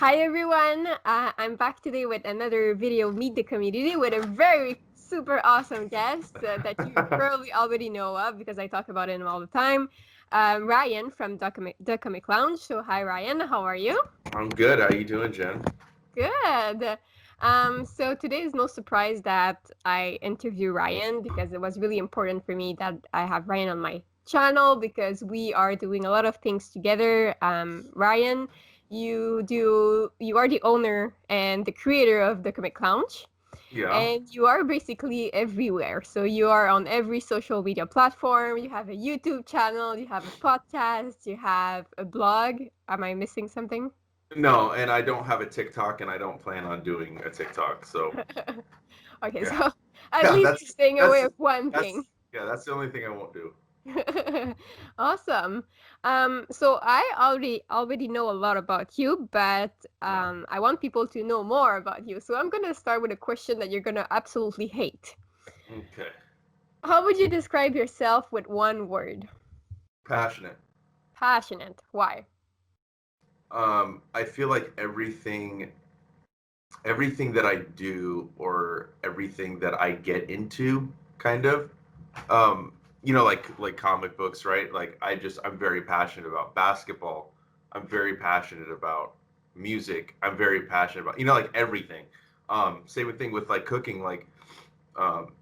Hi everyone, I'm back today with another video Meet the Community with a very super awesome guest that you probably already know of because I talk about him all the time. Ryan from TheComicLounge. So hi Ryan, how are you? I'm good. How you doing, Jen? Good. So today is no surprise that I interview Ryan because it was really important for me that I have Ryan on my channel because we are doing a lot of things together. Ryan, you are the owner and the creator of the Comic Lounge, Yeah. and you are basically everywhere. So you are on every social media platform. You have a YouTube channel, you have a podcast, you have a blog. Am I missing something? No, and I don't have a TikTok, and I don't plan on doing a TikTok. So Okay, yeah, so at yeah. least you're staying away That's with one thing. that's yeah. That's the only thing I won't do. Awesome. So I already know a lot about you, but Yeah. I want people to know more about you. So I'm gonna start with a question that you're gonna absolutely hate. Okay. How would you describe yourself with one word? Passionate. Passionate. Why? I feel like everything that I do or everything that I get into, kind of, um, like comic books, right? Like I'm very passionate about basketball. I'm very passionate about music. I'm very passionate about, like everything. Same thing with like cooking, like, um,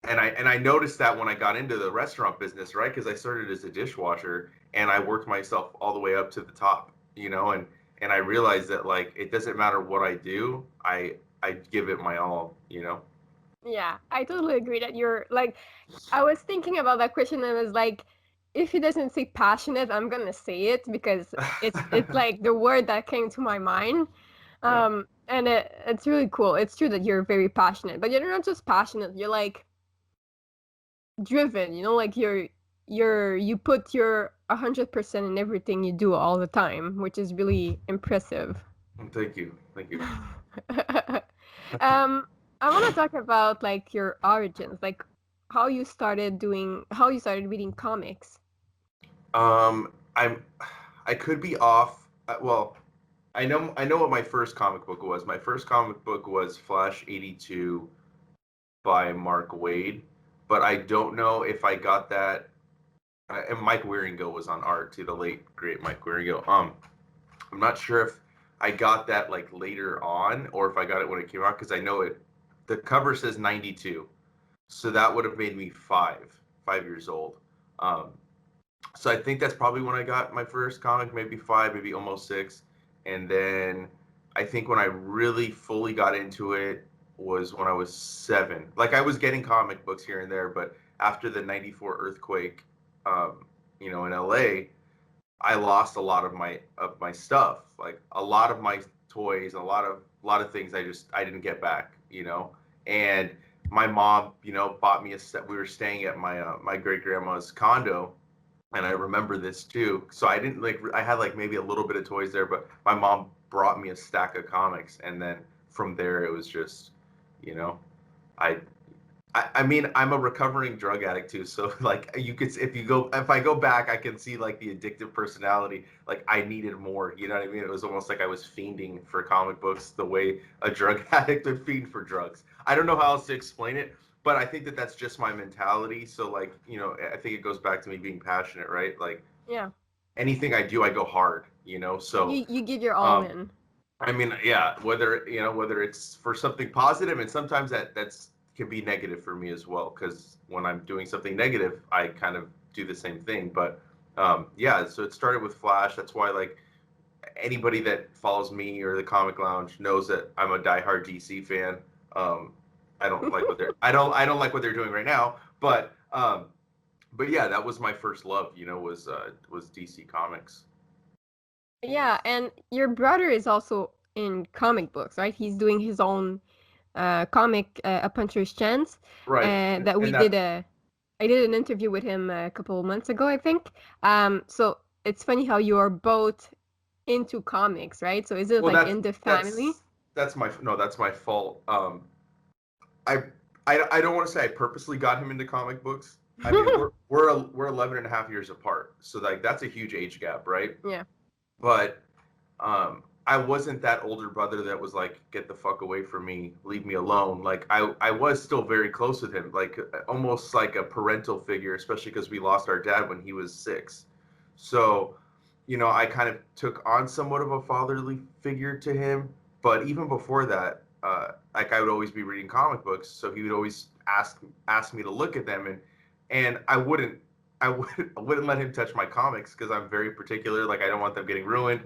and I noticed that when I got into the restaurant business, right? Because I started as a dishwasher and I worked myself all the way up to the top, and I realized that like it doesn't matter what I do, I give it my all. Yeah, I totally agree that you're like, I was thinking about that question and I was like, if he doesn't say passionate, I'm gonna say it because it's like the word that came to my mind. Yeah. And it's really cool. It's true that you're very passionate, but you're not just passionate, you're like driven, like you put your 100% in everything you do all the time, which is really impressive. Thank you. Thank you. um I want to talk about like your origins, like how you started reading comics. I could be off. Well, I know what my first comic book was. My first comic book was Flash 82 by Mark Waid, but I don't know if I got that. And Mike Wieringo was on art too, the late great Mike Wieringo. I'm not sure if I got that like later on or if I got it when it came out because I know it. The cover says 92, so that would have made me 5 years old. Um, so I think that's probably when I got my first comic, maybe 5, maybe almost 6. And then I think when I really fully got into it was when I was 7. Like I was getting comic books here and there, but after the 94 earthquake, in LA, I lost a lot of my stuff, like a lot of my toys, a lot of things I didn't get back. And my mom, bought me a set. We were staying at my great grandma's condo, and I remember this too. So I didn't like I had like maybe a little bit of toys there, but my mom brought me a stack of comics, and then from there it was just, you know, I I mean, I'm a recovering drug addict too, so like if I go back, I can see like the addictive personality. Like I needed more, you know what I mean? It was almost like I was fiending for comic books the way a drug addict would fiend for drugs. I don't know how else to explain it, but I think that that's just my mentality. So like, I think it goes back to me being passionate, right? Like Yeah, anything I do, I go hard. So you give your all um, in. I mean, yeah, whether it's for something positive, and sometimes that's can be negative for me as well. Because when I'm doing something negative, I kind of do the same thing. But yeah, so it started with Flash. That's why like anybody that follows me or the Comic Lounge knows that I'm a diehard DC fan. Um, I don't like what they're doing right now, but yeah, that was my first love. Was DC Comics. Yeah, and your brother is also in comic books, right? He's doing his own comic, A Puncher's Chance, Right, that we and did that a I did an interview with him a couple of months ago, I think. So it's funny how you are both into comics, right? So is it well, like that's in the family? that's that's my no, that's my fault. I I don't want to say I purposely got him into comic books. I mean, we're 11 and a half years apart, so like that's a huge age gap, right? Yeah. But I wasn't that older brother that was like, get the fuck away from me, leave me alone. Like I was still very close with him, like almost like a parental figure, especially because we lost our dad when he was 6. So, I kind of took on somewhat of a fatherly figure to him. But even before that, like I would always be reading comic books, so he would always ask me to look at them, and I wouldn't let him touch my comics because I'm very particular. Like I don't want them getting ruined.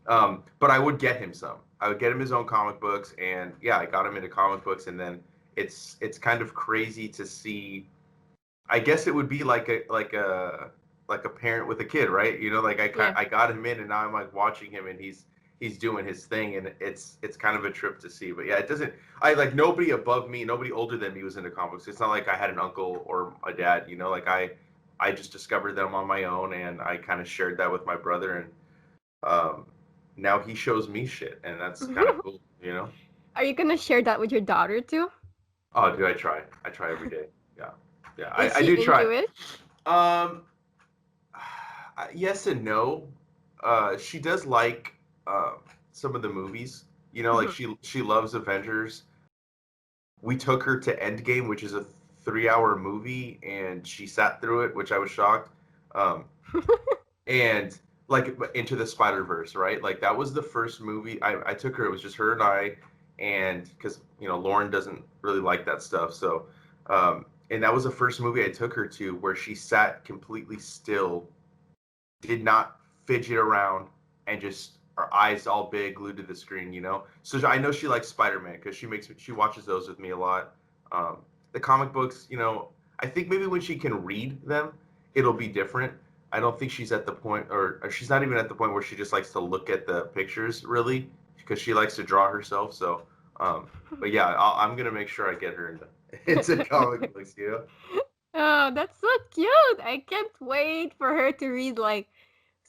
But I would get him some. I would get him his own comic books, and yeah, I got him into comic books, and then it's kind of crazy to see. I guess it would be like a parent with a kid, right? Like Yeah. I got him in, and now I'm like watching him, and he's doing his thing, and it's kind of a trip to see. But yeah, it doesn't. I like nobody above me, nobody older than me was into comics. It's not like I had an uncle or a dad. Like I just discovered them on my own, and I kind of shared that with my brother, and um, now he shows me shit, and that's kind of cool. Are you gonna share that with your daughter too? Oh, do I try? I try every day. Yeah, yeah, Is I she do try. into it? Um, yes and no. She does like some of the movies. Like Mhm. she loves Avengers. We took her to Endgame, which is a 3-hour movie, and she sat through it, which I was shocked. Um, and like Into the Spider Verse, right? Like that was the first movie I took her. It was just her and I, and because Lauren doesn't really like that stuff, so and that was the first movie I took her to where she sat completely still, did not fidget around, and just her eyes all big, glued to the screen. So I know she likes Spider Man because she watches those with me a lot. Um, the comic books, I think maybe when she can read them, it'll be different. I don't think she's at the point, or she's not even at the point where she just likes to look at the pictures really, because she likes to draw herself. So, but yeah, I'm gonna make sure I get her into into comic books. Oh, that's so cute. I can't wait for her to read like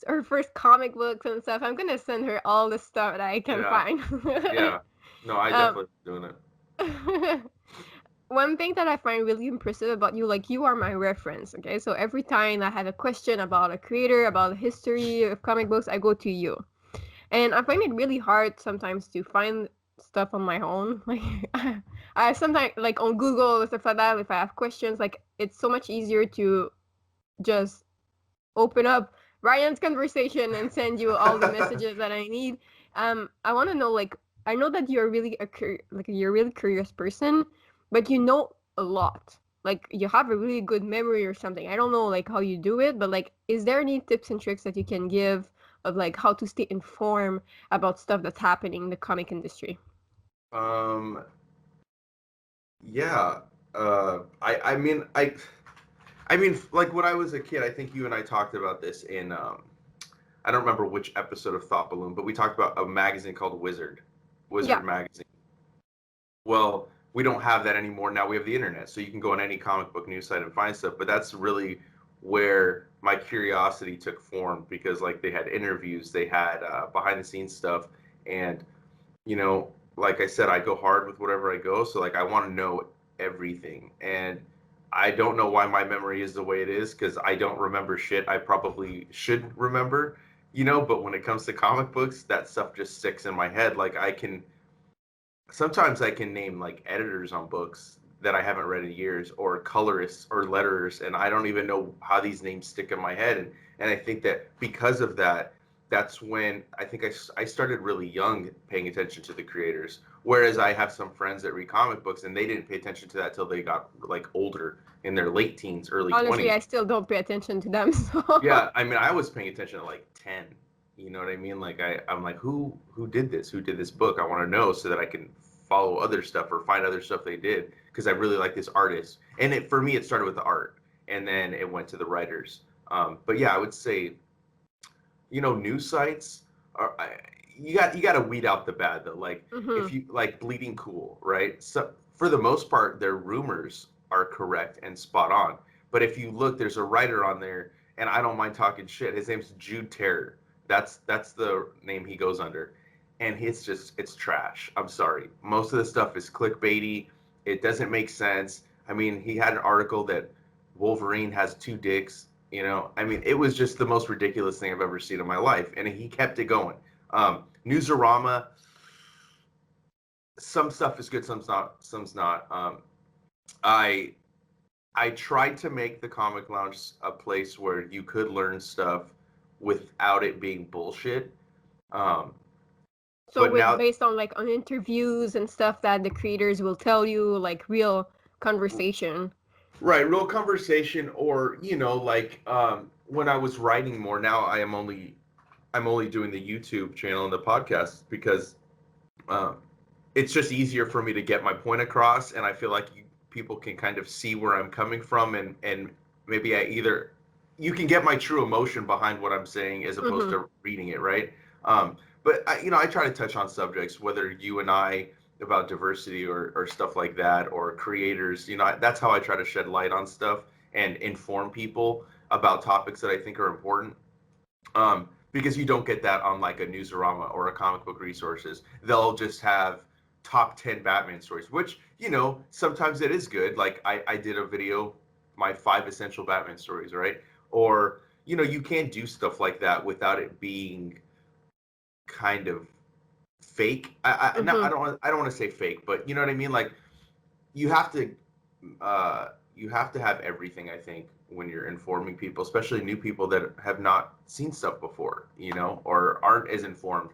her first comic books and stuff. I'm gonna send her all the stuff that I can Yeah, find. yeah. No, I um, definitely doing it. one thing that I find really impressive about you, like you are my reference, okay? So every time I have a question about a creator, about the history of comic books, I go to you. And I find it really hard sometimes to find stuff on my own. Like I sometimes like on Google and stuff like that, if I have questions, like it's so much easier to just open up Ryan's conversation and send you all the messages that I need. I want to know, like, I know that you're really like you're a really curious person, but you know a lot. Like you have a really good memory or something. I don't know like how you do it, but like, is there any tips and tricks that you can give of like how to stay informed about stuff that's happening in the comic industry? Um, yeah. I mean, like when I was a kid, I think you and I talked about this in I don't remember which episode of Thought Balloon, but we talked about a magazine called Yeah, Wizard magazine. Well, we don't have that anymore. Now we have the internet, so you can go on any comic book news site and find stuff. But that's really where my curiosity took form because like they had interviews, they had behind the scenes stuff, and like I said, I go hard with whatever I go. So like I want to know everything. And I don't know why my memory is the way it is because I don't remember shit I probably should remember. But when it comes to comic books, that stuff just sticks in my head. Like sometimes I can name like editors on books that I haven't read in years or colorists or letterers, and I don't even know how these names stick in my head. And I think that because of that, that's when I think I started really young paying attention to the creators. Whereas I have some friends that read comic books and they didn't pay attention to that till they got like older in their late teens, early honestly, 20s. I still don't pay attention to them. So Yeah, I mean, I was paying attention at like 10. You know what I mean? Like I'm like, who did this? Who did this book? I want to know so that I can follow other stuff or find other stuff they did because I really like this artist. And for me, it started with the art, and then it went to the writers. But yeah, I would say news sites are you got to weed out the bad though. Like if hmm you like Bleeding Cool, right? So for the most part, their rumors are correct and spot on. But if you look, there's a writer on there, and I don't mind talking shit. His name's Jude Terror. That's the name he goes under, and it's trash. I'm sorry. Most of the stuff is clickbaity. It doesn't make sense. I mean, he had an article that Wolverine has 2 dicks. I mean, it was just the most ridiculous thing I've ever seen in my life, and he kept it going. Newsarama, some stuff is good, some's not. I I tried to make the Comic Lounge a place where you could learn stuff without it being bullshit. Um, So but with now, based on like on interviews and stuff that the creators will tell you, like real conversation. right, real conversation, or like when I was writing more. Now I'm only doing the YouTube channel and the podcast because um, it's just easier for me to get my point across, and I feel like people can kind of see where I'm coming from, and maybe you can get my true emotion behind what I'm saying as opposed Mm-hmm. to reading it, right? But I try to touch on subjects, whether you and I about diversity or stuff like that, or creators. That's how I try to shed light on stuff and inform people about topics that I think are important. Because you don't get that on like a Newsarama or a comic book resources. They'll just have top 10 Batman stories, which, sometimes it is good. Like I did a video, my 5 essential Batman stories, right? Or, you can't do stuff like that without it being kind of fake. I Mm-hmm. don't want to say fake, but you know what I mean? Like you have to you have to have everything, I think, when you're informing people, especially new people that have not seen stuff before, or aren't as informed.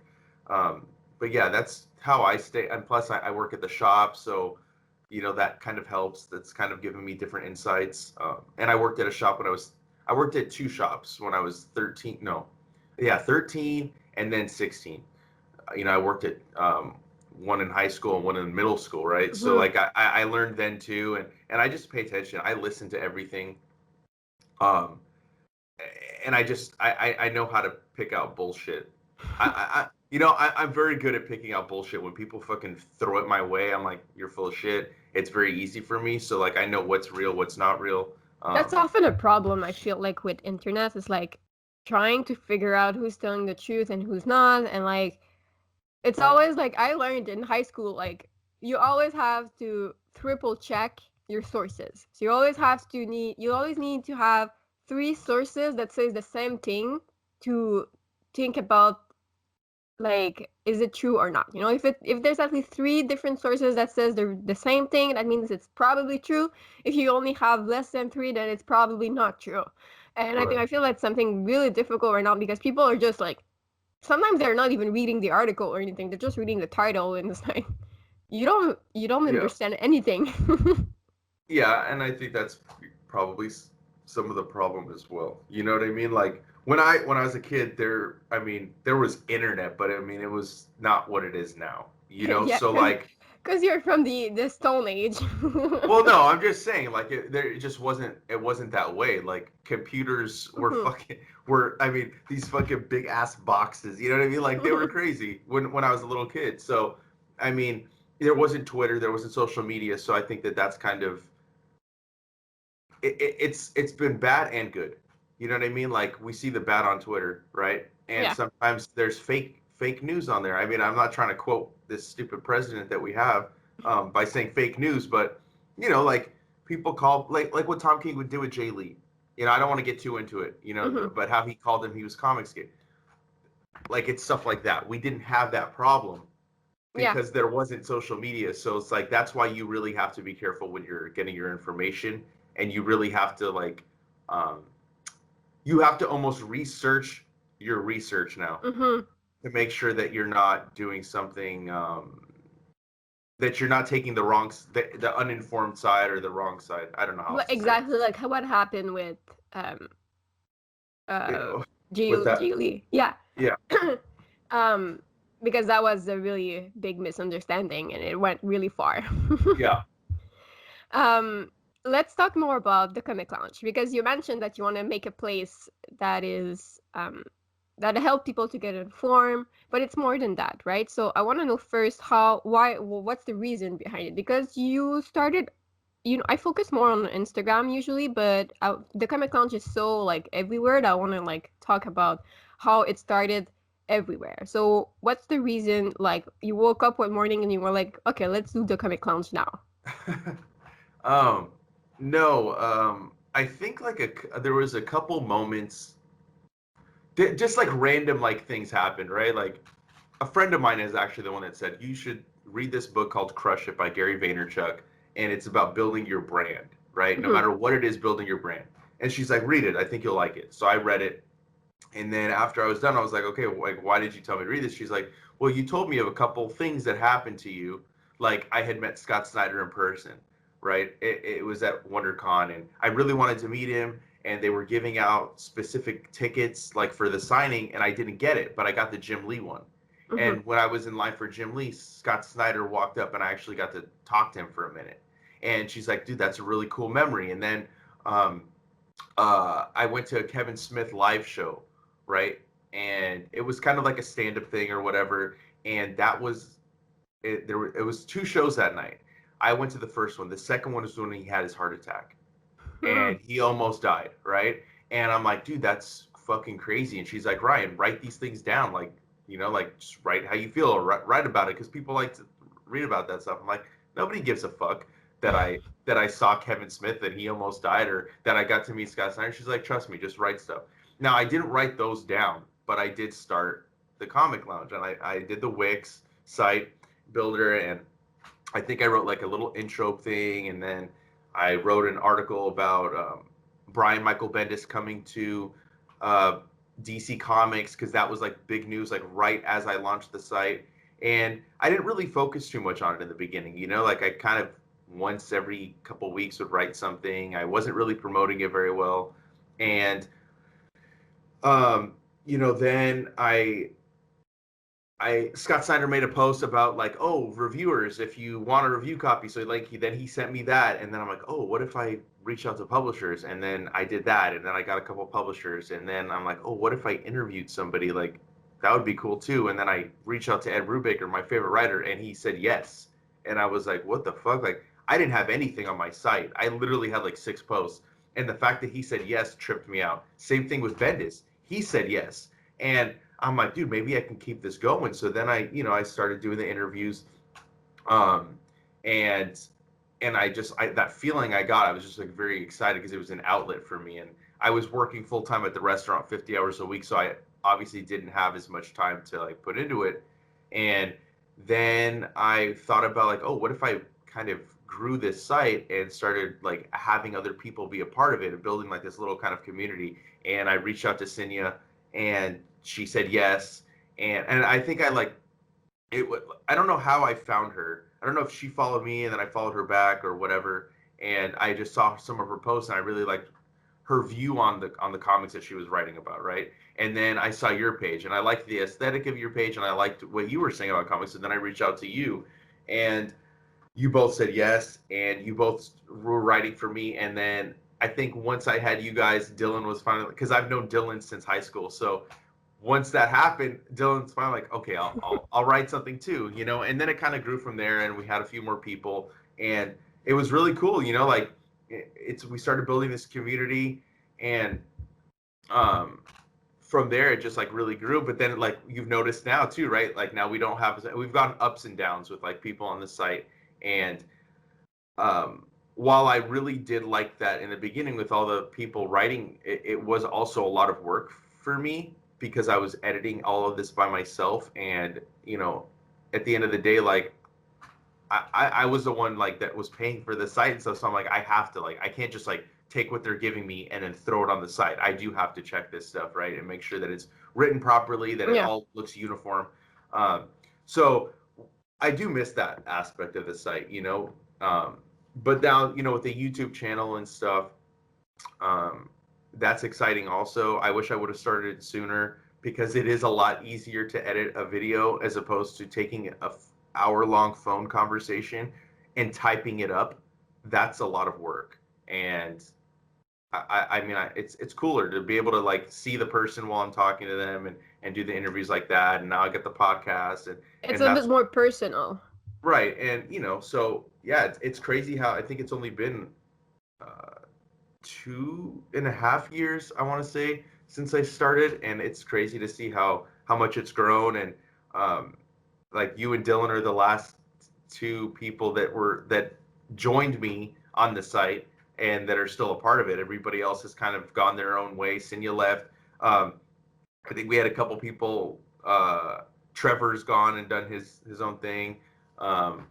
But yeah, that's how I stay. And plus I work at the shop, so that kind of helps. That's kind of given me different insights. And I worked at two shops when I was 13. No, yeah, 13 and then 16. I worked at one in high school and one in middle school, right? So Mm-hmm. like I learned then too, and I just pay attention. I listen to everything, um, and I know how to pick out bullshit. I'm very good at picking out bullshit. When people fucking throw it my way, I'm like, you're full of shit. It's very easy for me. So like I know what's real, what's not real. That's often a problem I feel like with internet is like trying to figure out who's telling the truth and who's not, and like it's always like I learned in high school, like you always have to triple check your sources. So you always need to have three sources that says the same thing to think about like is it true or not. If there's at least three different sources that says the same thing, that means it's probably true. If you only have less than three, then it's probably not true. And Right. I feel that's something really difficult right now because people are just like sometimes they're not even reading the article or anything. They're just reading the title, and it's like you don't Yeah. understand anything. Yeah, and I think that's probably some of the problem as well. You know what I mean? Like when I was a kid, there was internet, but I mean it was not what it is now. Yeah, So because you're from the Stone Age. well, no, I'm just saying, like it just wasn't that way. Like computers were Mhm. I mean, these fucking big ass boxes. You know what I mean? Like they were crazy when I was a little kid. So, I mean, there wasn't Twitter, there wasn't social media. So I think that that's kind of it's been bad and good. You know what I mean? Like we see the bad on Twitter, right? And Yeah. sometimes there's fake news on there. I mean, I'm not trying to quote this stupid president that we have by saying fake news, but like people call like what Tom King would do with Jay Lee. I don't want to get too into it, Hmm. but how he called him, he was comics gay. Like it's stuff like that. We didn't have that problem Yeah. because there wasn't social media. So it's like that's why you really have to be careful when you're getting your information, and you really have to um, you have to almost research your research now Hmm. to make sure that you're not doing something that you're not taking the uninformed side or the wrong side. I don't know how else to say Exactly like what happened with um it. uh With that. Lee. Yeah. Yeah, um because that was a really big misunderstanding and it went really far. yeah. Um, let's talk more about the Comic Lounge because you mentioned that you want to make a place that is that help people to get informed, but it's more than that, right? So I want to know first what's the reason behind it? Because you started, I focus more on Instagram usually, but the Comic Lounge is so like everywhere that I want to like talk about how it started everywhere. So what's the reason? Like you woke up one morning and you were like, okay, let's do the Comic Lounge now. um, no, I think like there was a couple moments, just like random like things happened, right? Like a friend of mine is actually the one that said you should read this book called Crush It by Gary Vaynerchuk, and it's about building your brand, right? No Mhm. matter what it is, building your brand. And she's like, read it. I think you'll like it. So I read it, and then after I was done, I was like, okay, like why did you tell me to read this? She's like, well, you told me of a couple things that happened to you. Like I had met Scott Snyder in person, right? It was at WonderCon, and I really wanted to meet him. And they were giving out specific tickets, like for the signing, and I didn't get it, but I got the Jim Lee one. Mhm. And when I was in line for Jim Lee, Scott Snyder walked up, and I actually got to talk to him for a minute. And she's like, dude, that's a really cool memory. And then um, I went to a Kevin Smith live show, right? And it was kind of like a stand-up thing or whatever. And that was it. It was two shows that night. I went to the first one. The second one was when he had his heart attack, Mhm. and he almost died, right? And I'm like, dude, that's fucking crazy. And she's like, Ryan, write these things down, like, like just write how you feel or write about it because people like to read about that stuff. I'm like, nobody gives a fuck that I saw Kevin Smith and he almost died, or that I got to meet Scott Snyder. She's like, trust me, just write stuff. Now I didn't write those down, but I did start the Comic Lounge, and I did the Wix site builder, and I think I wrote like a little intro thing, and then I wrote an article about Brian Michael Bendis coming to uh, DC Comics because that was like big news, like right as I launched the site. And I didn't really focus too much on it in the beginning, like I kind of once every couple weeks would write something. I wasn't really promoting it very well, and um, then I Scott Snyder made a post about like, oh, reviewers, if you want a review copy. So like then he sent me that, and then I'm like, oh, what if I reach out to publishers? And then I did that, and then I got a couple of publishers, and then I'm like, oh, what if I interviewed somebody? Like that would be cool too. And then I reached out to Ed Brubaker, my favorite writer, and he said yes. And I was like, what the fuck? Like I didn't have anything on my site. I literally had like 6 posts, and the fact that he said yes tripped me out. Same thing with Bendis. He said yes, and I'm like, dude, maybe I can keep this going. So then I started doing the interviews, um, and that feeling I got, I was just like very excited because it was an outlet for me, and I was working full time at the restaurant, 50 hours a week, so I obviously didn't have as much time to like put into it, and then I thought about like, oh, what if I kind of grew this site and started like having other people be a part of it and building like this little kind of community. And I reached out to Cinia, and she said yes. And I think I like it. I don't know how I found her. I don't know if she followed me and then I followed her back or whatever. And I just saw some of her posts, and I really liked her view on the comics that she was writing about, right? And then I saw your page, and I liked the aesthetic of your page, and I liked what you were saying about comics. And then I reached out to you, and you both said yes, and you both were writing for me. And then I think once I had you guys, Dylan was finally, because I've known Dylan since high school. So once that happened, Dylan's finally like, okay, I'll write something too. And then it kind of grew from there, and we had a few more people, and it was really cool. Like it's we started building this community, and um, from there it just like really grew. But then like you've noticed now too, right? Like now we've gotten ups and downs with like people on the site, and while I really did like that in the beginning with all the people writing, it was also a lot of work for me because I was editing all of this by myself. And, at the end of the day, like I was the one like that was paying for the site and stuff. So I'm like, I have to like, I can't just like take what they're giving me and then throw it on the site. I do have to check this stuff, right? And make sure that it's written properly, that it Yeah. all looks uniform. Um, so I do miss that aspect of the site. But now, with the YouTube channel and stuff, um, that's exciting also. I wish I would have started it sooner because it is a lot easier to edit a video as opposed to taking a hour long phone conversation and typing it up. That's a lot of work. And I mean, it's cooler to be able to like see the person while I'm talking to them, and do the interviews like that. And now I get the podcast, and It's and a bit that's more personal. right. And so yeah, it's crazy how I think it's only been uh, 2.5 years, I want to say, since I started, and it's crazy to see how much it's grown. And um, like you and Dylan are the last two people that joined me on the site and that are still a part of it. Everybody else has kind of gone their own way. Cinia left. Um, I think we had a couple people Trevor's gone and done his own thing. Um,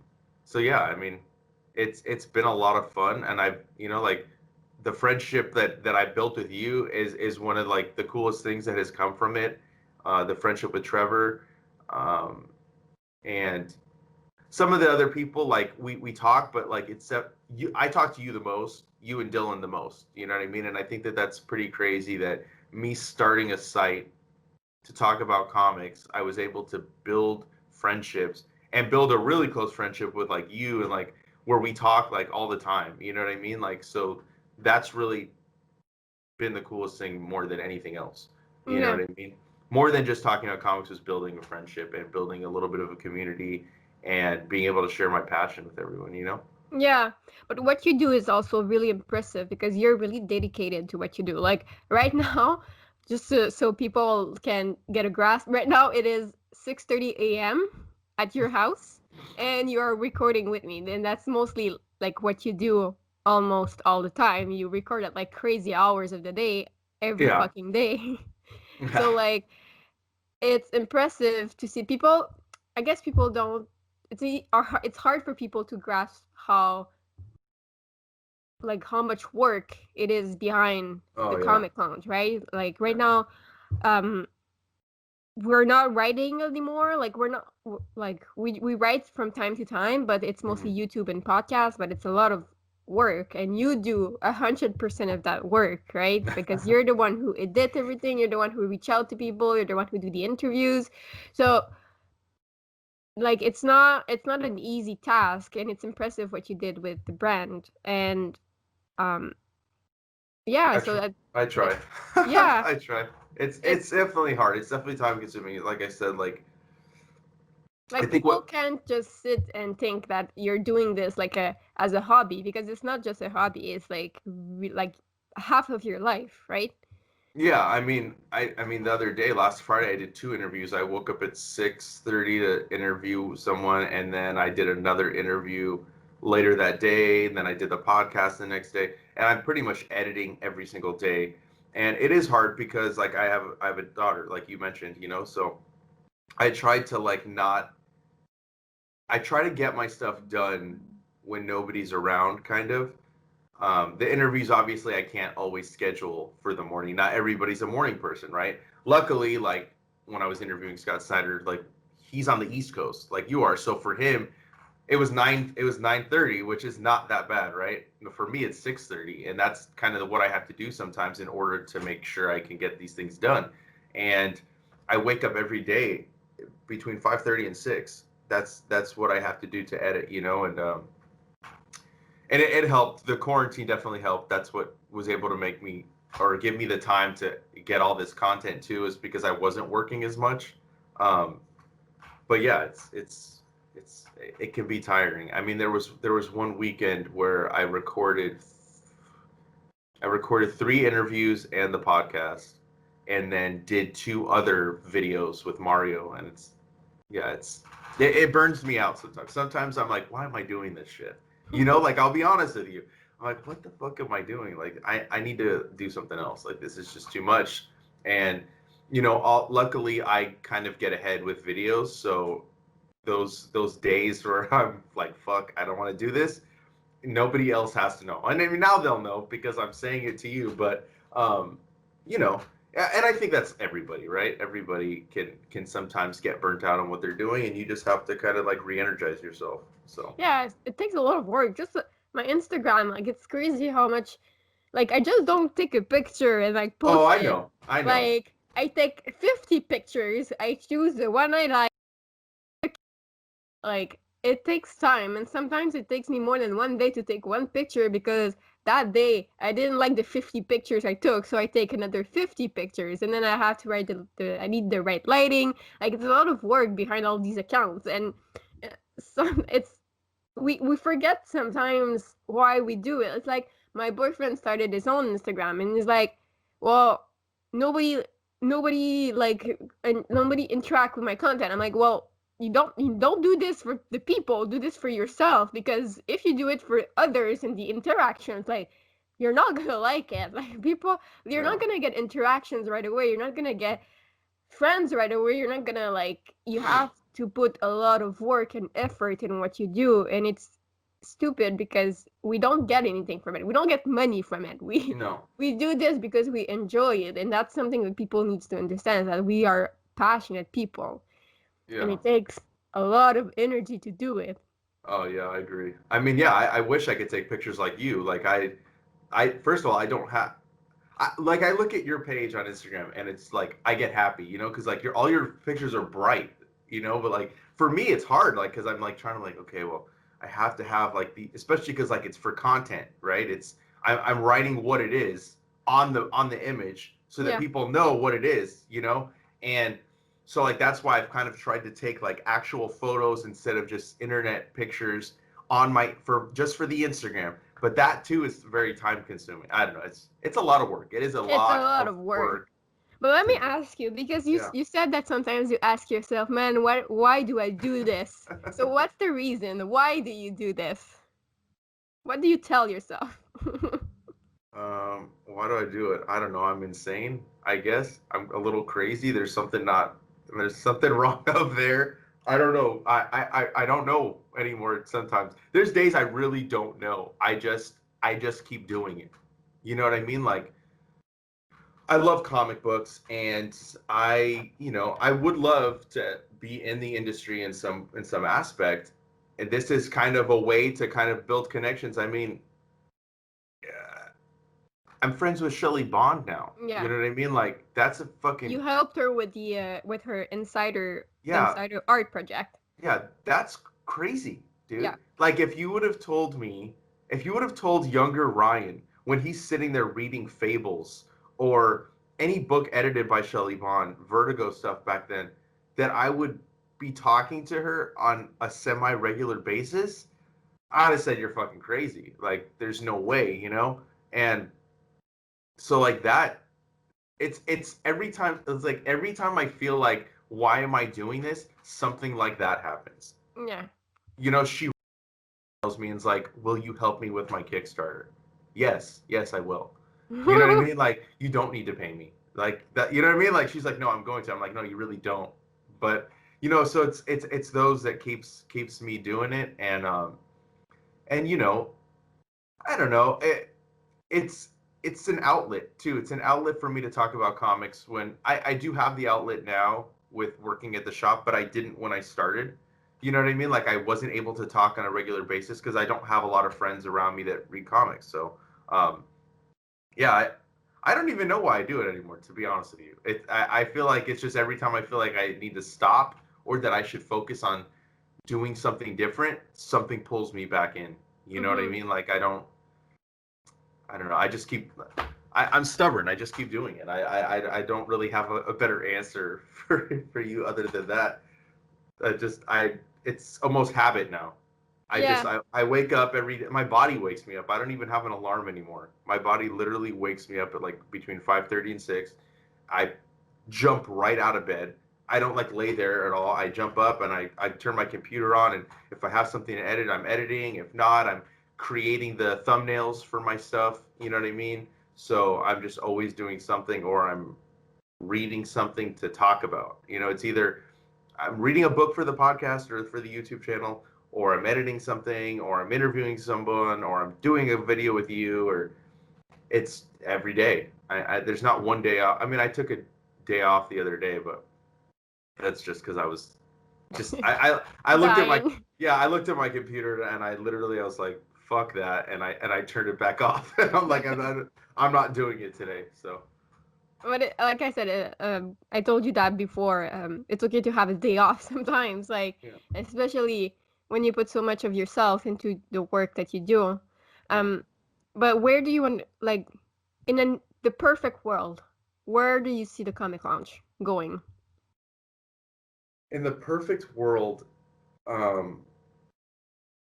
so yeah, I mean, it's been a lot of fun, and I've like the friendship that I built with you is one of like the coolest things that has come from it. The friendship with Trevor, um, and some of the other people, like we talk, but like except you, I talk to you the most, you and Dylan the most. You know what I mean? And I think that that's pretty crazy that me starting a site to talk about comics, I was able to build friendships and build a really close friendship with like you and like where we talk like all the time. You know what I mean? Like so that's really been the coolest thing more than anything else. You know Yeah. what I mean? More than just talking about comics was building a friendship and building a little bit of a community and being able to share my passion with everyone, you know? Yeah, but what you do is also really impressive because you're really dedicated to what you do. Like right now, just so people can get a grasp, right now it is 6:30 a.m. at your house and you are recording with me. And that's mostly like what you do almost all the time. You record at like crazy hours of the day, every Yeah. fucking day. So like it's impressive to see people. I guess people don't. It's hard for people to grasp how much work it is behind the Oh yeah. comic lounge, right? Like right Yeah. now, um, we're not writing anymore. Like we're not like we write from time to time, but it's mostly Mhm. YouTube and podcasts. But it's a lot of work, and you do 100% of that work, right? Because you're the one who edit everything. You're the one who reach out to people. You're the one who do the interviews. So like it's not an easy task, and it's impressive what you did with the brand. And um yeah, I so try. I that try. yeah, I try. It's it's definitely hard. It's definitely time consuming. Like I said, like I like think people what can't just sit and think that you're doing this like a as a hobby, because it's not just a hobby. It's like like half of your life, right? yeah, I mean the other day, last Friday, I did two interviews. I woke up at 6:30 to interview someone, and then I did another interview later that day, and then I did the podcast the next day. And I'm pretty much editing every single day. And it is hard because like I have a daughter, like you mentioned, so I tried to like not I try to get my stuff done when nobody's around, kind of. The interviews, obviously, I can't always schedule for the morning. Not everybody's a morning person, right? Luckily, like when I was interviewing Scott Snyder, like he's on the East Coast, like you are. So for him, it was 9:30, which is not that bad, right? But for me, it's 6:30, and that's kind of what I have to do sometimes in order to make sure I can get these things done. And I wake up every day between 5:30 and 6. That's what I have to do to edit, and it helped. The quarantine definitely helped. That's what was able to make me or give me the time to get all this content too, is because I wasn't working as much. Um, but yeah, it's it can be tiring. I mean, there was one weekend where I recorded three interviews and the podcast, and then did two other videos with Mario, and yeah, it burns me out sometimes. Sometimes I'm like, why am I doing this shit? Like I'll be honest with you. I'm like, what the fuck am I doing? Like I need to do something else. Like this is just too much. And luckily I kind of get ahead with videos, so those days where I'm like, fuck, I don't want to do this, nobody else has to know. And I mean, now they'll know because I'm saying it to you, but you know, and I think that's everybody, right? Everybody can sometimes get burnt out on what they're doing, and you just have to kind of like re-energize yourself. So, Yeah, it takes a lot of work. Just my Instagram, like it's crazy how much. Like I just don't take a picture and like oh, post I it. know, I know. Like I take 50 pictures. I choose the one I like. It takes time, and sometimes it takes me more than one day to take one picture, because that day I didn't like the 50 pictures I took, so I take another 50 pictures, and then I have to write the I need the right lighting. Like it's a lot of work behind all these accounts, and some it's we forget sometimes why we do it. It's like my boyfriend started his own Instagram, and he's like, "Well, nobody, nobody like, and nobody interact with my content." I'm like, "Well, you don't do this for the people. Do this for yourself, because if you do it for others and the interactions, like." You're not gonna like it. Like people, you're Yeah, not gonna get interactions right away. You're not gonna get friends right away. You're not gonna like, you have to put a lot of work and effort in what you do, and it's stupid because we don't get anything from it. We don't get money from it. We No. we do this because we enjoy it, and that's something that people needs to understand, that we are passionate people, and Yeah. it takes a lot of energy to do it. Oh yeah, I agree. I mean, yeah, I wish I could take pictures like you. Like I first of all, I don't have. Like I look at your page on Instagram and it's like I get happy, because like your all your pictures are bright, but like for me it's hard, like because I'm like trying to like okay, well I have to have like the especially because like it's for content, right? I'm writing what it is on the image so that Yeah, people know what it is, and so like that's why I've kind of tried to take like actual photos instead of just internet pictures on my for just for the Instagram, but that too is very time consuming. I don't know. It's a lot of work. It is a it's a lot lot of of work. work But let me to ask you, because you yeah. you said that sometimes you ask yourself, man, why do I do this? So what's the reason? Why do you do this? What do you tell yourself? Why do I do it? I don't know. I'm insane. I guess I'm a little crazy. There's something wrong up there. I don't know. I don't know anymore. Sometimes there's days I really don't know. I just keep doing it. You know what I mean? Like I love comic books, and I would love to be in the industry in some aspect, and this is kind of a way to kind of build connections. I mean, uh, I'm friends with Shelley Bond now. You Yeah, know what I mean? Like that's a you fucking helped her with the with her yeah, insider art project. yeah. That's crazy, Yeah. dude. Like if you would have told younger Ryan when he's sitting there reading Fables or any book edited by Shelley Bond, Vertigo stuff back then, that I would be talking to her on a semi-regular basis, I'd have said you're fucking crazy. Like there's no way. And so like that it's every time I feel like why am I doing this? Something like that happens. Yeah. She tells me and's like, "Will you help me with my Kickstarter?" Yes, yes, I will. You know what I mean? Like, you don't need to pay me. Like that, you know what I mean? Like she's like, "No, I'm going to." I'm like, "No, you really don't." But so it's those that keeps me doing it, and I don't know. It's it's an outlet too. It's an outlet for me to talk about comics when I do have the outlet now with working at the shop, but I didn't when I started. You know what I mean? Like I wasn't able to talk on a regular basis because I don't have a lot of friends around me that read comics. So um, yeah, I don't even know why I do it anymore. To be honest with you, I feel like it's just every time I feel like I need to stop or that I should focus on doing something different, something pulls me back in. You know what I Mhm. mean? Like I don't know. I just keep. I'm stubborn. I just keep doing it. I don't really have a better answer for you other than that. It's almost habit now. Yeah. I wake up every day. My body wakes me up. I don't even have an alarm anymore. My body literally wakes me up at like between 5:30 and 6. I jump right out of bed. I don't like lay there at all. I jump up and I turn my computer on, and if I have something to edit, I'm editing. If not, I'm creating the thumbnails for my stuff. You know what I mean? So I'm just always doing something, or I'm reading something to talk about. It's either I'm reading a book for the podcast or for the YouTube channel, or I'm editing something, or I'm interviewing someone, or I'm doing a video with you, or it's every day. There's not one day off. I mean, I took a day off the other day, but that's just because I was just I looked at my Dying. yeah I looked at my computer and I was like fuck that and I turned it back off and I'm like I'm not doing it today. So But like I said, I told you that before. It's okay to have a day off sometimes, like yeah, especially when you put so much of yourself into the work that you do. yeah. Um, but where do you want, like, the perfect world, where do you see the Comic Lounge going? In the perfect world, um,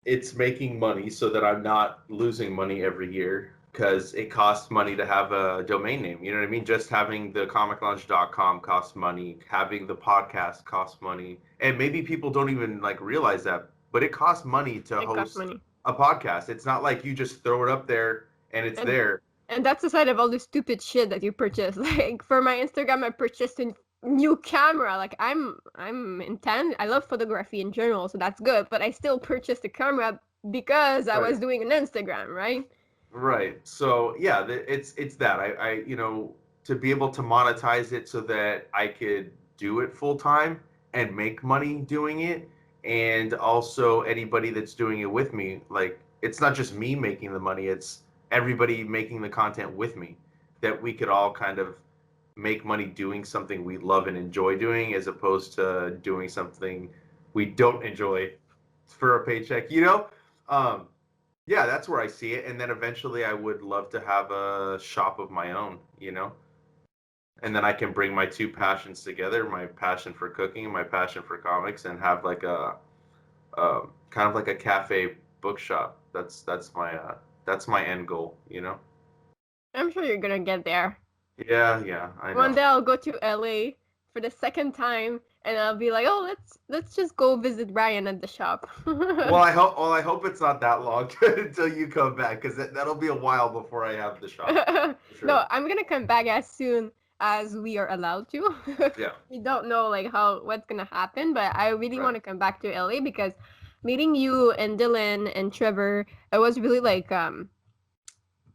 it's making money so that I'm not losing money every year because it costs money to have a domain name. You know what I mean? Just having the comiclounge.com costs money, having the podcast costs money. And maybe people don't even like realize that, but it costs money to It costs host money, a podcast. It's not like you just throw it up there and it's and there. and that's aside of all the stupid shit that you purchase. Like for my Instagram, I purchased new camera. Like I'm intent. I love photography in general, so that's good. But I still purchased a camera because I Right. was doing an Instagram, right? Right. So yeah, it's that to be able to monetize it so that I could do it full time and make money doing it, and also anybody that's doing it with me, like it's not just me making the money, it's everybody making the content with me, that we could all kind of make money doing something we love and enjoy doing as opposed to doing something we don't enjoy for a paycheck, you know? Um, yeah, that's where I see it. And then eventually I would love to have a shop of my own, and then I can bring my two passions together, my passion for cooking and my passion for comics, and have like a kind of like a cafe bookshop. That's my end goal. I'm sure you're gonna get there. Yeah, yeah, I One know. day I'll go to LA for the second time, and I'll be like, oh, let's just go visit Ryan at the shop. Well, I hope it's not that long until you come back, because that'll be a while before I have the shop. For No, sure. I'm gonna come back as soon as we are allowed to. Yeah. We don't know like how what's gonna happen, but I really Right. want to come back to LA because meeting you and Dylan and Trevor, it was really like I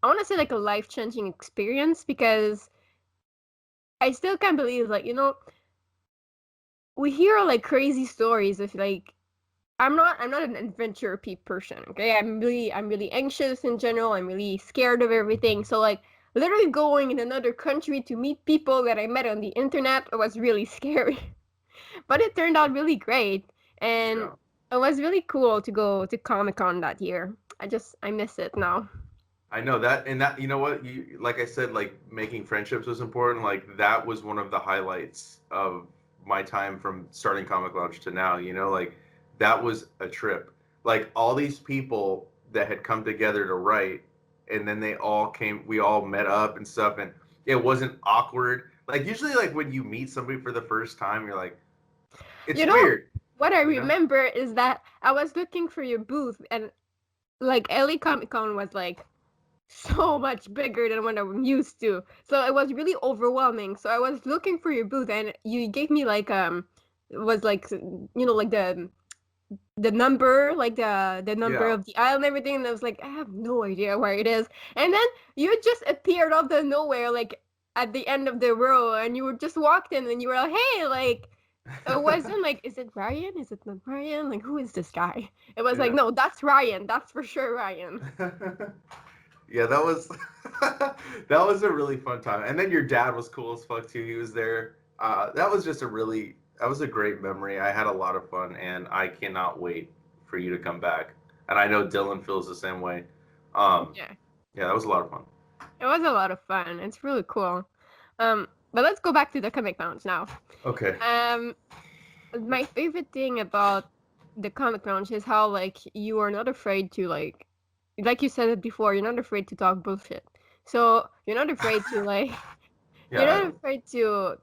want to say like a life changing experience because I still can't believe like we hear like crazy stories of like I'm not an adventure person, okay? I'm really anxious in general. I'm really scared of everything. So like literally going in another country to meet people that I met on the internet was really scary. But it turned out really great and Yeah. it was really cool to go to Comic-Con that year. I miss it now. I know that, and that, you know what, you like I said, like making friendships was important. Like that was one of the highlights of my time from starting Comic Lounge to now. Like that was a trip. Like all these people that had come together to write, and then we all met up and stuff, and it wasn't awkward. Like usually, like when you meet somebody for the first time, you're like, it's You know weird, what I you know? remember is that I was looking for your booth and like LA Comic-Con was like so much bigger than what I'm used to. So it was really overwhelming. So I was looking for your booth and you gave me like it was like like the number like the number Yeah. of the aisle and everything and I was like I have no idea where it is. And then you just appeared out of nowhere like at the end of the row and you were just walked in and you were like hey like it wasn't like is it Ryan? Is it not Ryan? Like who is this guy? It was like Yeah. no, that's Ryan. That's for sure Ryan. Yeah, that was that was a really fun time. And then your dad was cool as fuck too. He was there. That was a great memory. I had a lot of fun, and I cannot wait for you to come back. And I know Dylan feels the same way. Um, Yeah. yeah, that was a lot of fun. It was a lot of fun. It's really cool. But let's go back to the comic lounge now. Okay. Um, my favorite thing about the comic lounge is how like you are not afraid to like you said it before, you're not afraid to talk bullshit. So you're not afraid to like you're Yeah. not afraid to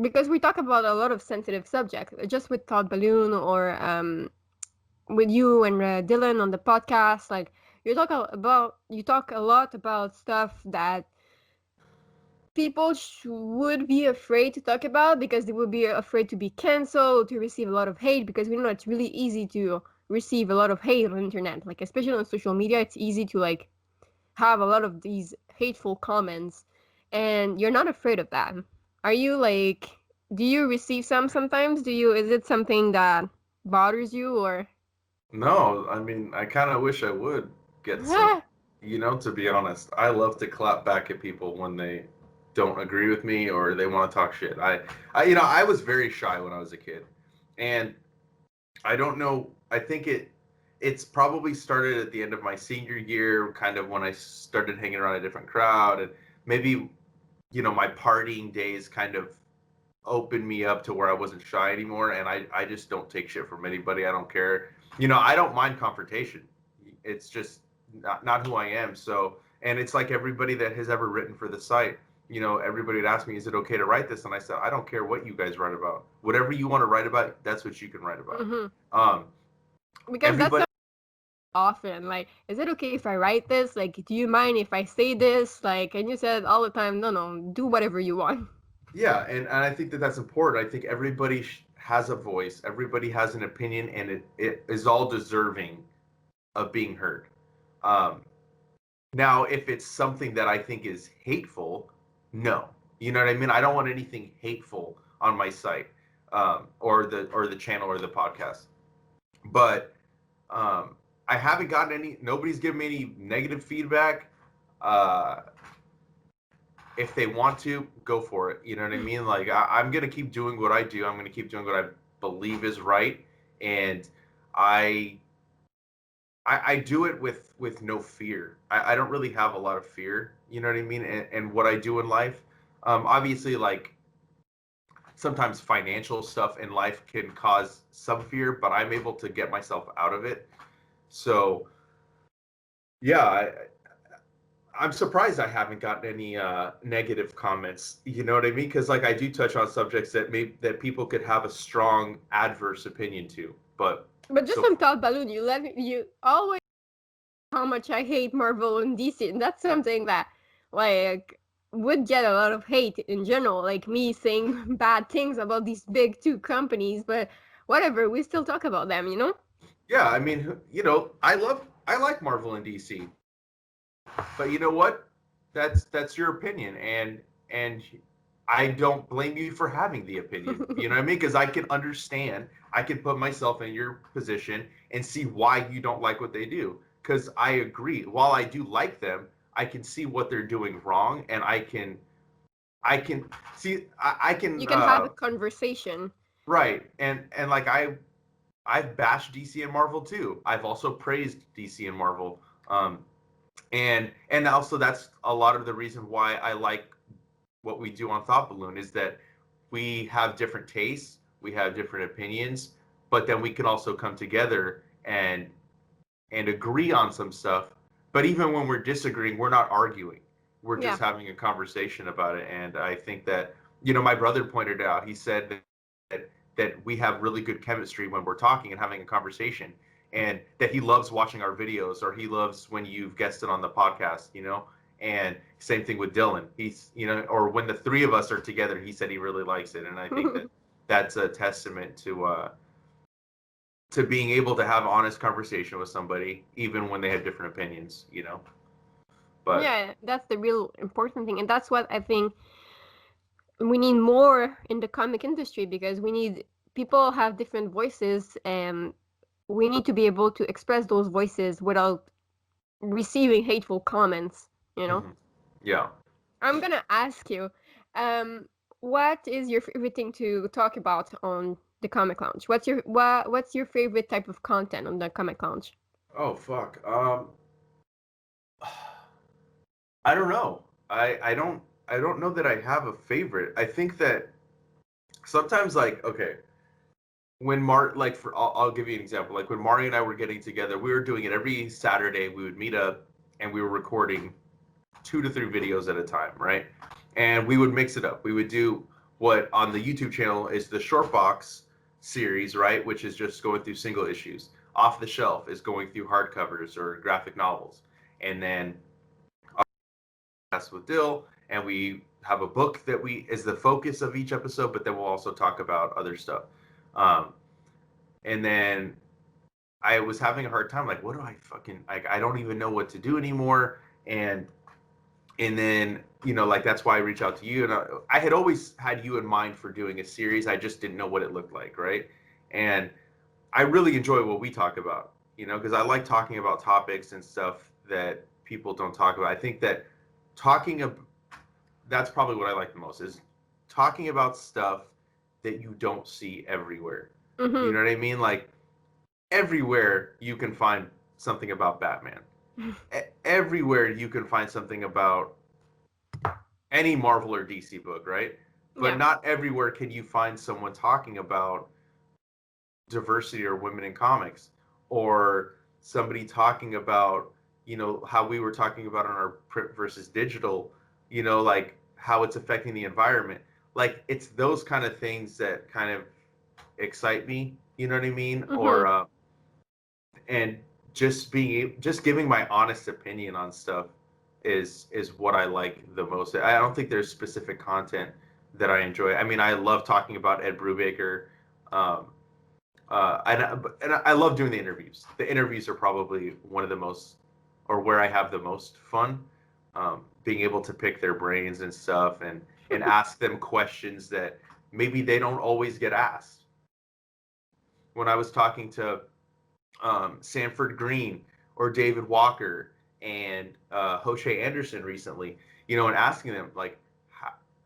because we talk about a lot of sensitive subjects, just with Todd Balloon or with you and Dylan on the podcast. Like you talk a lot about stuff that people would be afraid to talk about because they would be afraid to be canceled, to receive a lot of hate, because we know it's really easy to receive a lot of hate on the internet. Like especially on social media, it's easy to like have a lot of these hateful comments, and you're not afraid of that. Are you like? Do you receive some sometimes? Do you? Is it something that bothers you or? No, I mean, I kind of wish I would get some, to be honest. I love to clap back at people when they don't agree with me or they want to talk shit. I was very shy when I was a kid. And I don't know, I think it's probably started at the end of my senior year, kind of when I started hanging around a different crowd, and maybe, my partying days kind of opened me up to where I wasn't shy anymore, and I just don't take shit from anybody. I don't care. I don't mind confrontation. It's just not who I am. So, and it's like everybody that has ever written for the site, everybody would ask me, is it okay to write this? And I said, I don't care what you guys write about. Whatever you want to write about, that's what you can write about. Hmm. Um, Because that's everybody, often like is it okay if I write this, like do you mind if I say this, like and you said all the time no no do whatever you want. Yeah, and I think that that's important. I think everybody has a voice, everybody has an opinion, and it is all deserving of being heard. Um, Now, if it's something that I think is hateful, no. You know what I mean? I don't want anything hateful on my site, or the channel or the podcast. But I haven't gotten any. Nobody's given me any negative feedback. Uh, if they want to, go for it. You know what I mean? Like I'm gonna keep doing what I do. I'm gonna keep doing what I believe is right, and I I do it with no fear. I don't really have a lot of fear. You know what I mean? And what I do in life, obviously, like sometimes financial stuff in life can cause some fear, but I'm able to get myself out of it. So yeah, I'm surprised I haven't gotten any negative comments. You know what I mean? Because like I do touch on subjects that people could have a strong adverse opinion to, but But just so on Thought Balloon, you always how much I hate Marvel and DC, and that's something that like would get a lot of hate in general, like me saying bad things about these big two companies, but whatever, we still talk about them, you know? yeah, I mean, I like Marvel and DC, but you know what? That's your opinion, and I don't blame you for having the opinion. You know what I mean? Because I can understand, I can put myself in your position and see why you don't like what they do. Because I agree. While I do like them, I can see what they're doing wrong, and I can see I You can can have a conversation. right, and like I've bashed DC and Marvel too. I've also praised DC and Marvel. And also that's a lot of the reason why I like what we do on Thought Balloon is that we have different tastes, we have different opinions, but then we can also come together and agree on some stuff. But even when we're disagreeing, we're not arguing. We're Yeah. just having a conversation about it. And I think that, my brother pointed out, he said that we have really good chemistry when we're talking and having a conversation. And that he loves watching our videos, or he loves when you've guested on the podcast. And same thing with Dylan. Or when the three of us are together, he said he really likes it. And I think that that's a testament to being able to have honest conversation with somebody, even when they have different opinions. But Yeah, that's the real important thing, and that's what I think we need more in the comic industry, because we need people have different voices, and we need to be able to express those voices without receiving hateful comments, you know? mhm. Yeah. I'm gonna ask you, um, what is your favorite thing to talk about on the Comic Lounge? What's your favorite type of content on the Comic Lounge? Oh fuck. I don't know. I don't know that I have a favorite. I think that sometimes, like, okay, when like, I'll give you an example. Like when Mari and I were getting together, we were doing it every Saturday. We would meet up and we were recording 2 to 3 videos at a time, right? And we would mix it up. We would do what on the YouTube channel is the short box series, right? Which is just going through single issues. Off the shelf is going through hardcovers or graphic novels. And then that's with Dill, and we have a book that we is the focus of each episode, but then we'll also talk about other stuff. Um, and then I was having a hard time, like, what do I fucking like? I don't even know what to do anymore. And then like that's why I reach out to you, and I had always had you in mind for doing a series. I just didn't know what it looked like, right? And I really enjoy what we talk about, because I like talking about topics and stuff that people don't talk about. I think that talking ab- that's probably what I like the most is talking about stuff that you don't see everywhere. You Mm-hmm. know what I mean? Like everywhere you can find something about Batman. Everywhere you can find something about any Marvel or DC book, right? But Yeah. not everywhere can you find someone talking about diversity or women in comics, or somebody talking about how we were talking about on our print versus digital, like how it's affecting the environment. Like it's those kind of things that kind of excite me, you know what I mean? Mm-hmm. Or and just giving my honest opinion on stuff is what I like the most. I don't think there's specific content that I enjoy. I mean, I love talking about Ed Brubaker. Um, and I love doing the interviews. The interviews are probably one of the most, or where I have the most fun, being able to pick their brains and stuff, and ask them questions that maybe they don't always get asked. When I was talking to Sanford Green or David Walker and Hoche Anderson recently, and asking them like,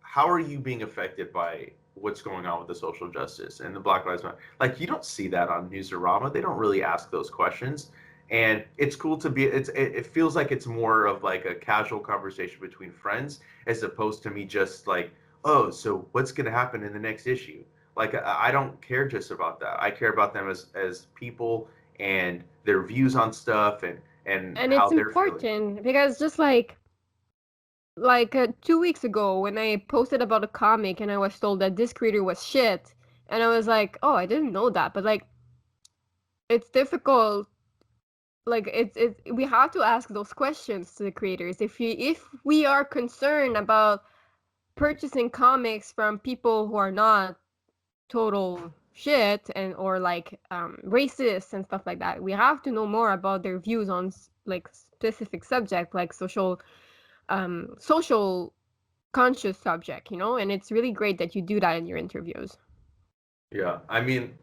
how are you being affected by what's going on with the social justice and the Black Lives Matter? Like, you don't see that on Newsarama. They don't really ask those questions. And it's cool to be. It feels like it's more of like a casual conversation between friends, as opposed to me just like, oh, so what's going to happen in the next issue? Like, I don't care just about that. I care about them as people and their views on stuff, and And how it's they're feeling. important because just like 2 weeks ago when I posted about a comic and I was told that this creator was shit, and I was like, oh, I didn't know that, but like it's difficult. Like it's we have to ask those questions to the creators. If we are concerned about purchasing comics from people who are not total shit and or like racist and stuff like that, we have to know more about their views on like specific subject, like social conscious subject, and it's really great that you do that in your interviews. Yeah, I mean,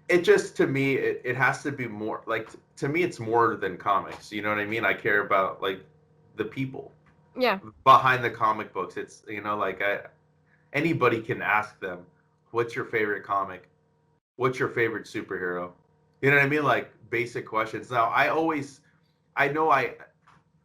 it just, to me, it has to be more like, to me it's more than comics. You know what I mean? I care about like the people Yeah. behind the comic books. It's, like, anybody can ask them, what's your favorite comic? What's your favorite superhero? You know what I mean? Like, basic questions. Now, I know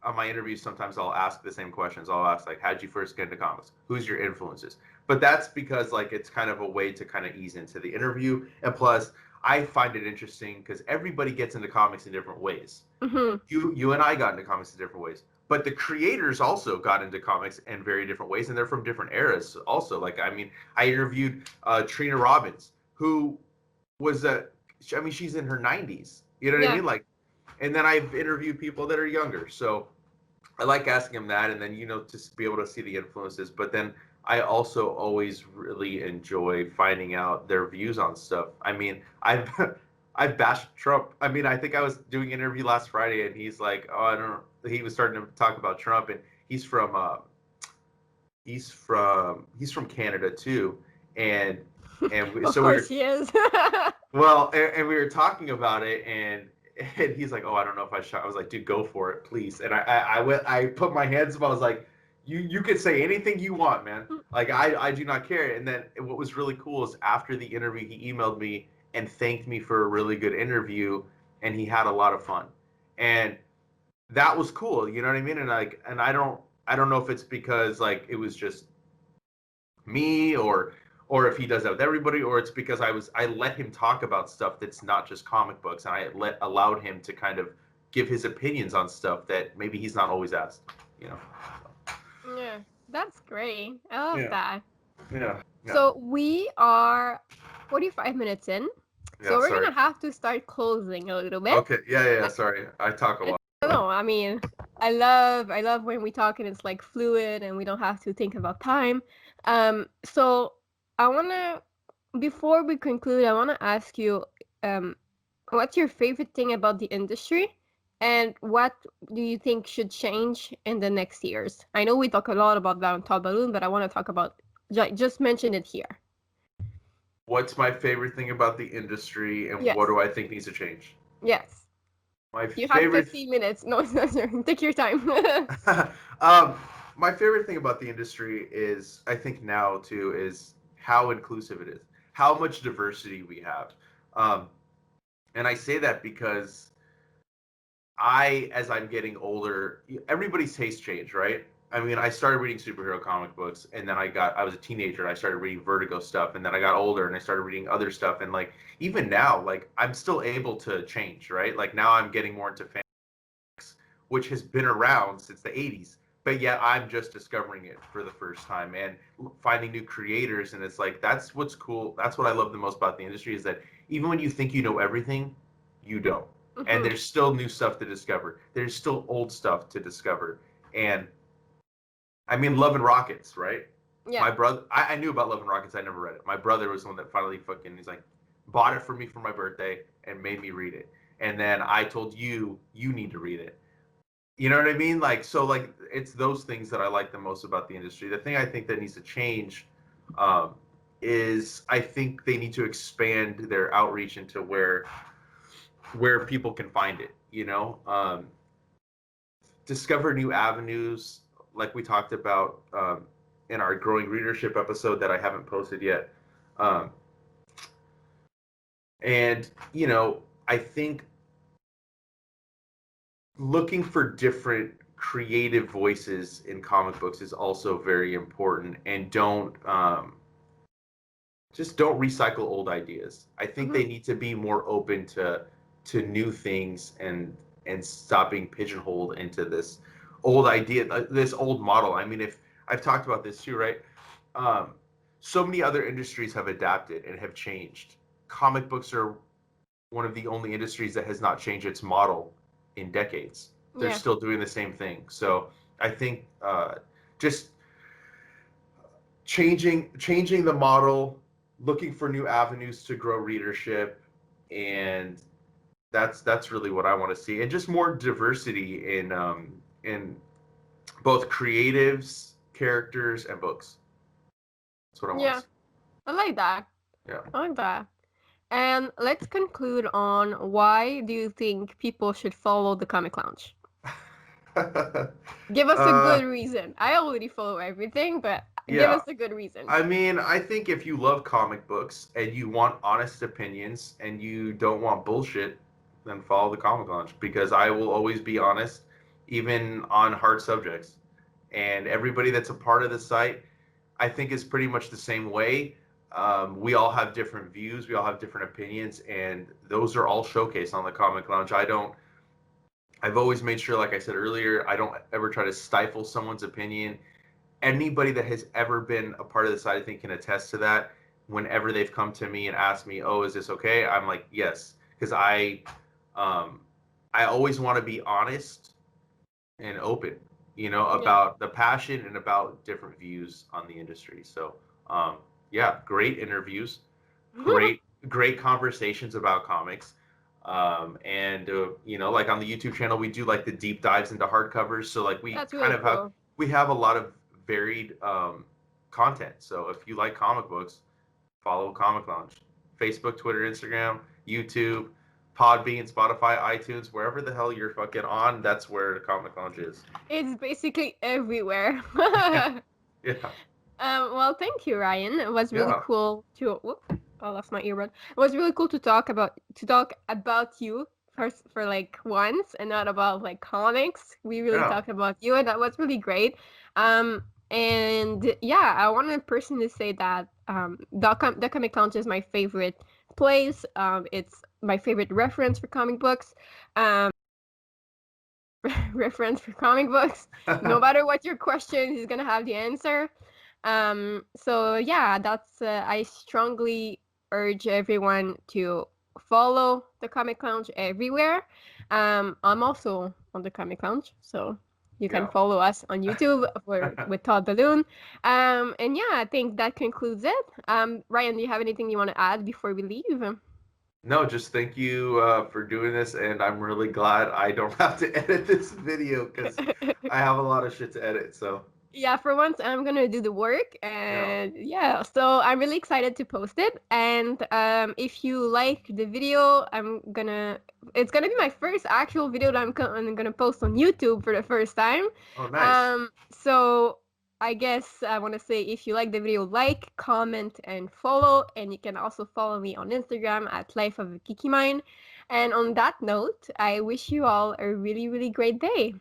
on my interviews, sometimes I'll ask the same questions. I'll ask like, how'd you first get into comics? Who's your influences? But that's because like it's kind of a way to kind of ease into the interview. And plus, I find it interesting because everybody gets into comics in different ways. Hmm. You and I got into comics in different ways. But the creators also got into comics in very different ways, and they're from different eras also. Like, I mean, I interviewed Trina Robbins, who was I mean, she's in her 90s. You know what I Yeah. mean? Like, and then I've interviewed people that are younger. So I like asking him that, and then to be able to see the influences. But then I also always really enjoy finding out their views on stuff. I mean, I've I've bashed Trump. I mean, I think I was doing an interview last Friday, and he's like, "Oh, I don't know." He was starting to talk about Trump, and he's from Canada too, and Of so we course were he is. well, and we were talking about it, and he's like, "Oh, I don't know if I should." I was like, "Dude, go for it, please." And I put my hands up. I was like, "You could say anything you want, man. Like, I do not care." And then what was really cool is after the interview, he emailed me and thanked me for a really good interview, and he had a lot of fun, and that was cool. You know what I mean? And like, and I don't know if it's because like it was just me, or if he does that with everybody, or it's because I let him talk about stuff that's not just comic books, and I allowed him to kind of give his opinions on stuff that maybe he's not always asked. You know. Yeah, that's great. I love Yeah. that. Yeah. Yeah. So we are 45 minutes in, so Yeah. we're Sorry. gonna have to start closing a little bit. Okay. Yeah. Yeah. Yeah. But Sorry. I talk a lot. no, I mean, I love when we talk and it's like fluid and we don't have to think about time. So I wanna before we conclude, I wanna ask you, um, what's your favorite thing about the industry, and what do you think should change in the next years? I know we talk a lot about that on Top Balloon, but I want to talk about just mention it here. What's my favorite thing about the industry, and what Yes, do I think needs to change? yes. My You have favorite 15 minutes. No, take your time. um, my favorite thing about the industry is, I think now too, is how inclusive it is, how much diversity we have. Um, and I say that because as I'm getting older, everybody's taste change, right? I mean, I started reading superhero comic books, and then I was a teenager and I started reading Vertigo stuff, and then I got older and I started reading other stuff, and like even now, like I'm still able to change, right? Like now I'm getting more into which has been around since the 80s, but yet I'm just discovering it for the first time and finding new creators. And it's like, that's what's cool. That's what I love the most about the industry, is that even when you think you know everything, you don't. And Hmm. there's still new stuff to discover. There's still old stuff to discover. And I mean, Love and Rockets, right? Yeah. My brother, I knew about Love and Rockets. I never read it. My brother was the one that finally fucking, he's like, bought it for me for my birthday and made me read it. And then I told you, you need to read it. You know what I mean? Like, so like, it's those things that I like the most about the industry. The thing I think that needs to change um, is I think they need to expand their outreach into where people can find it. Discover new avenues, like we talked about in our growing readership episode that I haven't posted yet. Um, and I think looking for different creative voices in comic books is also very important. And don't recycle old ideas. I think Hmm. they need to be more open to new things and stop being pigeonholed into this old idea, this old model. I mean, if I've talked about this too, right? Um, so many other industries have adapted and have changed. Comic books are one of the only industries that has not changed its model in decades. They're Yeah. still doing the same thing. So I think just changing the model, looking for new avenues to grow readership, and that's really what I want to see, and just more diversity in both creatives, characters, and books. That's what I want to Yeah. see. I like that. Yeah. I like that. And let's conclude on why do you think people should follow the Comic Lounge? Give us a uh, good reason. I already follow everything, but give yeah. us a good reason. I mean, I think if you love comic books and you want honest opinions and you don't want bullshit, then follow the Comic Launch because I will always be honest, even on hard subjects. And everybody that's a part of the site, I think, is pretty much the same way. We all have different views, we all have different opinions, and those are all showcased on the Comic Lounge. I've always made sure, like I said earlier, I don't ever try to stifle someone's opinion. Anybody that has ever been a part of the site, I think, can attest to that. Whenever they've come to me and asked me, "Oh, is this okay?" I'm like, "Yes," because um, I always want to be honest and open, Yeah. about the passion and about different views on the industry. So, um, yeah, great interviews, great conversations about comics. And like on the YouTube channel, we do like the deep dives into hardcovers. So like we That's kind really of have cool. we have a lot of varied content. So if you like comic books, follow Comic Lounge, Facebook, Twitter, Instagram, YouTube, Podbean, Spotify, iTunes, wherever the hell you're fucking on. That's where the Comic Lounge is. It's basically everywhere. Yeah, yeah, Well, thank you, Ryan. It was really yeah, cool to. Whoop, I lost my earbud. It was really cool to talk about you first for like once, and not about like comics. We really yeah. talked about you, and that was really great. And yeah, I want to personally say that the Comic Lounge is my favorite place. It's my favorite reference for comic books. Reference for comic books. No matter what your question, he's gonna have the answer. So yeah, that's I strongly urge everyone to follow the Comic Lounge everywhere. I'm also on the Comic Lounge, so you can Yeah. follow us on YouTube for with Todd Balloon. And yeah, I think that concludes it. Ryan, do you have anything you want to add before we leave? No, just thank you for doing this, and I'm really glad I don't have to edit this video because I have a lot of shit to edit. So, Yeah, for once I'm gonna do the work, yeah. and yeah, so I'm really excited to post it. And if you like the video, it's gonna be my first actual video that I'm gonna post on YouTube for the first time. Oh, nice. So I guess I want to say if you like the video, like, comment, and follow, and you can also follow me on Instagram at Life of a Kikimine. And on that note, I wish you all a really, really great day.